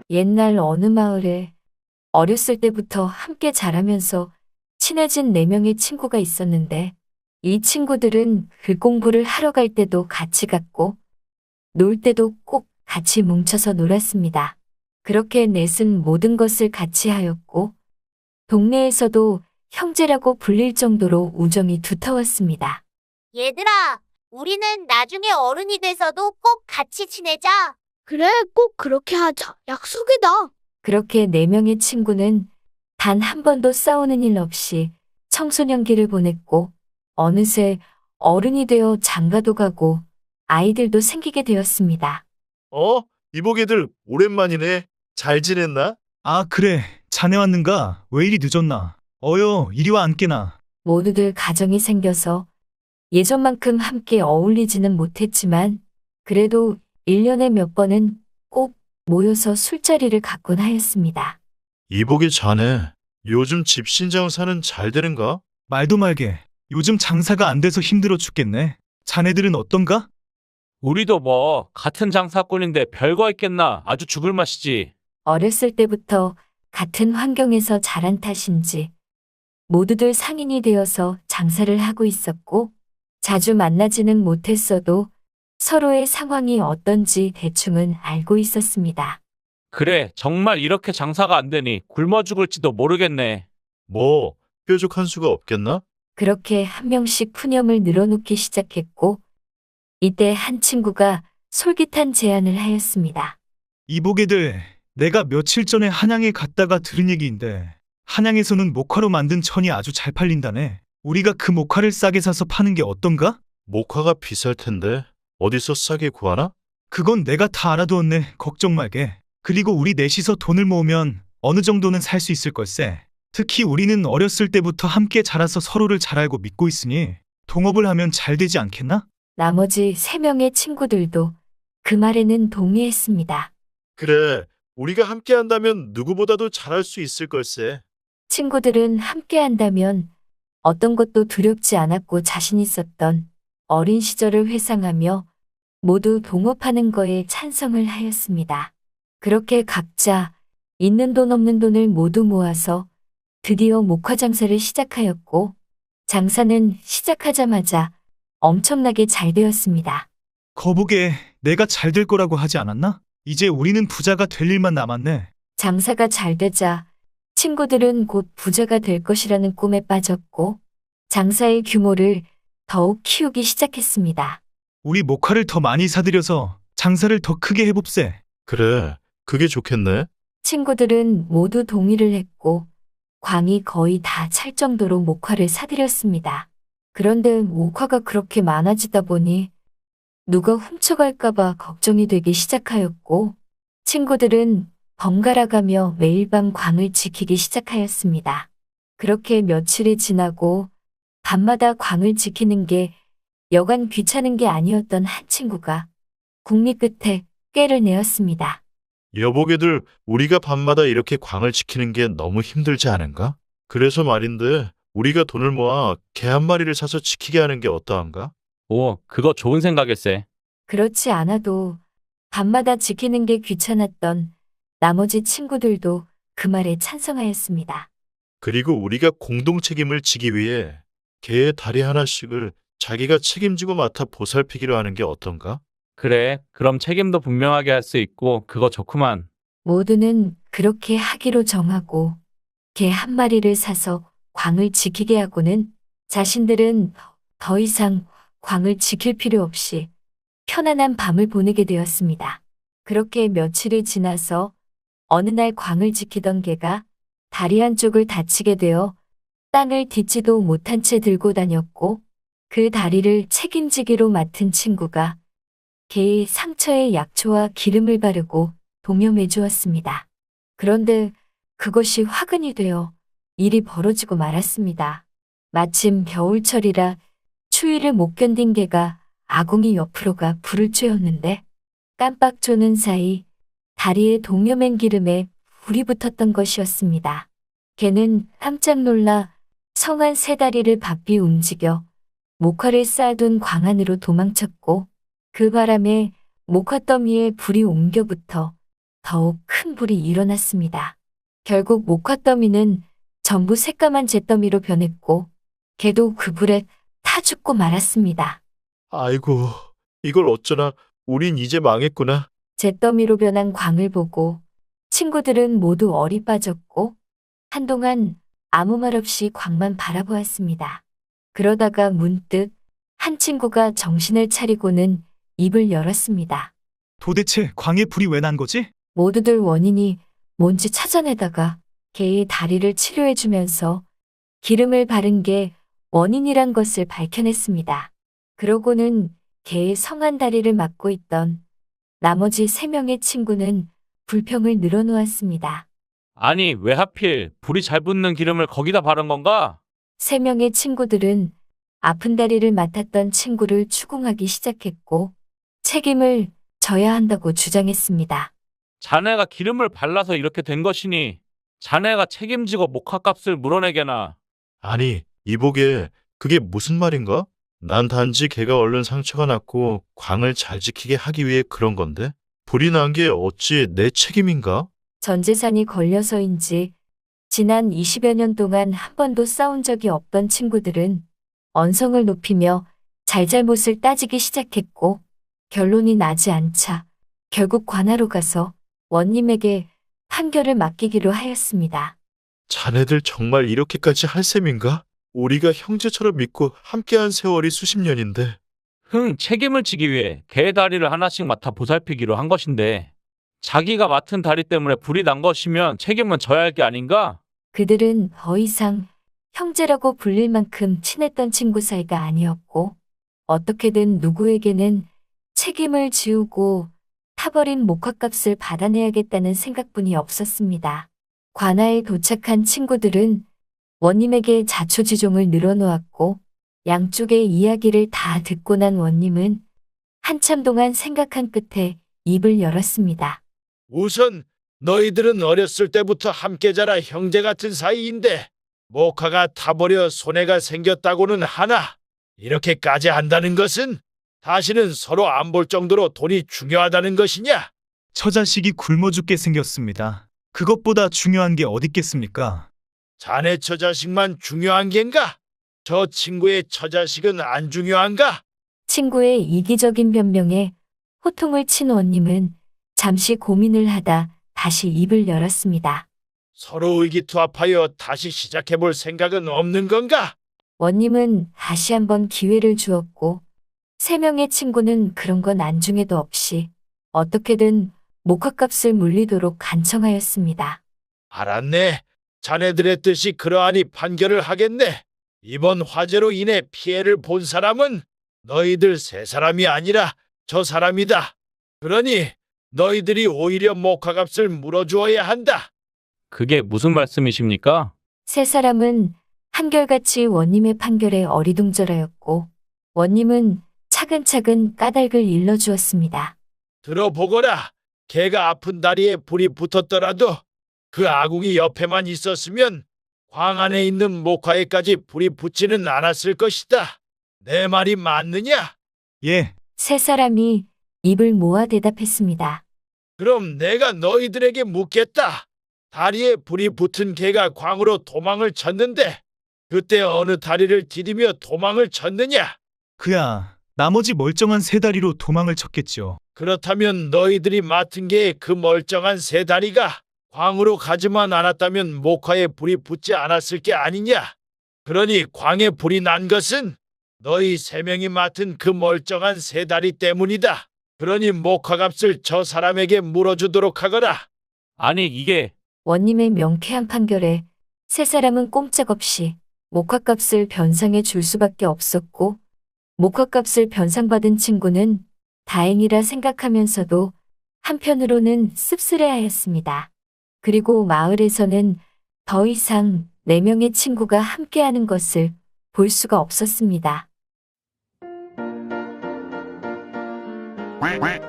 옛날 어느 마을에 어렸을 때부터 함께 자라면서 친해진 4명의 친구가 있었는데 이 친구들은 글 공부를 하러 갈 때도 같이 갔고 놀 때도 꼭 같이 뭉쳐서 놀았습니다. 그렇게 넷은 모든 것을 같이 하였고 동네에서도 형제라고 불릴 정도로 우정이 두터웠습니다. 얘들아, 우리는 나중에 어른이 돼서도 꼭 같이 지내자. 그래, 꼭 그렇게 하자. 약속이다. 그렇게 4명의 친구는 단 한 번도 싸우는 일 없이 청소년기를 보냈고 어느새 어른이 되어 장가도 가고 아이들도 생기게 되었습니다. 이보게들 오랜만이네. 잘 지냈나? 아, 그래. 자네 왔는가? 왜 이리 늦었나? 어여, 이리 와 앉게나. 모두들 가정이 생겨서 예전만큼 함께 어울리지는 못했지만 그래도 1년에 몇 번은 꼭 모여서 술자리를 갖곤 하였습니다. 이보게 자네, 요즘 집신 장사는 잘 되는가? 말도 말게. 요즘 장사가 안 돼서 힘들어 죽겠네. 자네들은 어떤가? 우리도 뭐 같은 장사꾼인데 별거 있겠나. 아주 죽을 맛이지. 어렸을 때부터 같은 환경에서 자란 탓인지 모두들 상인이 되어서 장사를 하고 있었고 자주 만나지는 못했어도 서로의 상황이 어떤지 대충은 알고 있었습니다. 그래, 정말 이렇게 장사가 안 되니 굶어 죽을지도 모르겠네. 뭐, 뾰족한 수가 없겠나? 그렇게 한 명씩 푸념을 늘어놓기 시작했고 이때 한 친구가 솔깃한 제안을 하였습니다. 이보게들, 내가 며칠 전에 한양에 갔다가 들은 얘기인데 한양에서는 목화로 만든 천이 아주 잘 팔린다네. 우리가 그 목화를 싸게 사서 파는 게 어떤가? 목화가 비쌀 텐데 어디서 싸게 구하나? 그건 내가 다 알아두었네. 걱정 말게. 그리고 우리 넷이서 돈을 모으면 어느 정도는 살 수 있을 걸세. 특히 우리는 어렸을 때부터 함께 자라서 서로를 잘 알고 믿고 있으니 동업을 하면 잘 되지 않겠나? 나머지 3명의 친구들도 그 말에는 동의했습니다. 그래, 우리가 함께 한다면 누구보다도 잘할 수 있을 걸세. 친구들은 함께 한다면 어떤 것도 두렵지 않았고 자신 있었던 어린 시절을 회상하며 모두 동업하는 거에 찬성을 하였습니다. 그렇게 각자 있는 돈 없는 돈을 모두 모아서 드디어 목화 장사를 시작하였고 장사는 시작하자마자 엄청나게 잘 되었습니다. 거보게, 내가 잘 될 거라고 하지 않았나? 이제 우리는 부자가 될 일만 남았네. 장사가 잘 되자 친구들은 곧 부자가 될 것이라는 꿈에 빠졌고 장사의 규모를 더욱 키우기 시작했습니다. 우리 목화를 더 많이 사들여서 장사를 더 크게 해봅세. 그래, 그게 좋겠네. 친구들은 모두 동의를 했고 광이 거의 다 찰 정도로 목화를 사들였습니다. 그런데 목화가 그렇게 많아지다 보니 누가 훔쳐갈까봐 걱정이 되기 시작하였고 친구들은 번갈아가며 매일 밤 광을 지키기 시작하였습니다. 그렇게 며칠이 지나고 밤마다 광을 지키는 게 여간 귀찮은 게 아니었던 한 친구가 궁리 끝에 꾀를 내었습니다. 여보게들, 우리가 밤마다 이렇게 광을 지키는 게 너무 힘들지 않은가? 그래서 말인데 우리가 돈을 모아 개 한 마리를 사서 지키게 하는 게 어떠한가? 오, 그거 좋은 생각일세. 그렇지 않아도 밤마다 지키는 게 귀찮았던 나머지 친구들도 그 말에 찬성하였습니다. 그리고 우리가 공동 책임을 지기 위해 개의 다리 하나씩을 자기가 책임지고 맡아 보살피기로 하는 게 어떤가? 그래, 그럼 책임도 분명하게 할 수 있고 그거 좋구만. 모두는 그렇게 하기로 정하고 개 한 마리를 사서 광을 지키게 하고는 자신들은 더 이상 광을 지킬 필요 없이 편안한 밤을 보내게 되었습니다. 그렇게 며칠이 지나서 어느 날 광을 지키던 개가 다리 한쪽을 다치게 되어 땅을 딛지도 못한 채 들고 다녔고 그 다리를 책임지기로 맡은 친구가 개의 상처에 약초와 기름을 바르고 동염해 주었습니다. 그런데 그것이 화근이 되어 일이 벌어지고 말았습니다. 마침 겨울철이라 추위를 못 견딘 개가 아궁이 옆으로 가 불을 쬐었는데 깜빡 조는 사이 다리에 동여맨 기름에 불이 붙었던 것이었습니다. 개는 깜짝 놀라 성한 세 다리를 바삐 움직여 목화를 쌓아둔 광 안으로 도망쳤고 그 바람에 목화더미에 불이 옮겨붙어 더욱 큰 불이 일어났습니다. 결국 목화더미는 전부 새까만 잿더미로 변했고 개도 그 불에 타 죽고 말았습니다. 아이고, 이걸 어쩌나. 우린 이제 망했구나. 잿더미로 변한 광을 보고 친구들은 모두 얼이 빠졌고 한동안 아무 말 없이 광만 바라보았습니다. 그러다가 문득 한 친구가 정신을 차리고는 입을 열었습니다. 도대체 광에 불이 왜 난 거지? 모두들 원인이 뭔지 찾아내다가 개의 다리를 치료해주면서 기름을 바른 게 원인이란 것을 밝혀냈습니다. 그러고는 개의 성한 다리를 막고 있던 나머지 3명의 친구는 불평을 늘어놓았습니다. 아니, 왜 하필 불이 잘 붙는 기름을 거기다 바른 건가? 3명의 친구들은 아픈 다리를 맡았던 친구를 추궁하기 시작했고 책임을 져야 한다고 주장했습니다. 자네가 기름을 발라서 이렇게 된 것이니 자네가 책임지고 목화값을 물어내게나. 아니, 이보게, 그게 무슨 말인가? 난 단지 걔가 얼른 상처가 났고 광을 잘 지키게 하기 위해 그런 건데 불이 난 게 어찌 내 책임인가? 전 재산이 걸려서인지 지난 20여 년 동안 한 번도 싸운 적이 없던 친구들은 언성을 높이며 잘잘못을 따지기 시작했고 결론이 나지 않자 결국 관하로 가서 원님에게 판결을 맡기기로 하였습니다. 자네들 정말 이렇게까지 할 셈인가? 우리가 형제처럼 믿고 함께한 세월이 수십 년인데. 책임을 지기 위해 개의 다리를 하나씩 맡아 보살피기로 한 것인데 자기가 맡은 다리 때문에 불이 난 것이면 책임은 져야 할 게 아닌가? 그들은 더 이상 형제라고 불릴 만큼 친했던 친구 사이가 아니었고 어떻게든 누구에게는 책임을 지우고 타버린 목화값을 받아내야겠다는 생각뿐이 없었습니다. 관아에 도착한 친구들은 원님에게 자초지종을 늘어놓았고 양쪽의 이야기를 다 듣고 난 원님은 한참 동안 생각한 끝에 입을 열었습니다. 우선 너희들은 어렸을 때부터 함께 자라 형제 같은 사이인데 목화가 타버려 손해가 생겼다고는 하나 이렇게까지 한다는 것은 다시는 서로 안 볼 정도로 돈이 중요하다는 것이냐? 처자식이 굶어 죽게 생겼습니다. 그것보다 중요한 게 어딨겠습니까? 자네 처자식만 중요한 겐가? 저 친구의 처자식은 안 중요한가? 친구의 이기적인 변명에 호통을 친 원님은 잠시 고민을 하다 다시 입을 열었습니다. 서로 의기투합하여 다시 시작해볼 생각은 없는 건가? 원님은 다시 한번 기회를 주었고 3명의 친구는 그런 건 안중에도 없이 어떻게든 목화값을 물리도록 간청하였습니다. 알았네. 자네들의 뜻이 그러하니 판결을 하겠네. 이번 화재로 인해 피해를 본 사람은 너희들 3사람이 아니라 저 사람이다. 그러니 너희들이 오히려 목화값을 물어주어야 한다. 그게 무슨 말씀이십니까? 3사람은 한결같이 원님의 판결에 어리둥절하였고 원님은 차근차근 까닭을 일러주었습니다. 들어보거라. 걔가 아픈 다리에 불이 붙었더라도 그 아궁이 옆에만 있었으면 광 안에 있는 목화에까지 불이 붙지는 않았을 것이다. 내 말이 맞느냐? 예, 3사람이 입을 모아 대답했습니다. 그럼 내가 너희들에게 묻겠다. 다리에 불이 붙은 개가 광으로 도망을 쳤는데 그때 어느 다리를 디디며 도망을 쳤느냐? 그야 나머지 멀쩡한 3다리로 도망을 쳤겠죠. 그렇다면 너희들이 맡은 개의 그 멀쩡한 3다리가 광으로 가지만 않았다면 목화에 불이 붙지 않았을 게 아니냐? 그러니 광에 불이 난 것은 너희 3명이 맡은 그 멀쩡한 3다리 때문이다. 그러니 목화값을 저 사람에게 물어주도록 하거라. 아니, 이게 원님의 명쾌한 판결에 3사람은 꼼짝없이 목화값을 변상해 줄 수밖에 없었고 목화값을 변상받은 친구는 다행이라 생각하면서도 한편으로는 씁쓸해하였습니다. 그리고 마을에서는 더 이상 4명의 친구가 함께하는 것을 볼 수가 없었습니다. quack quack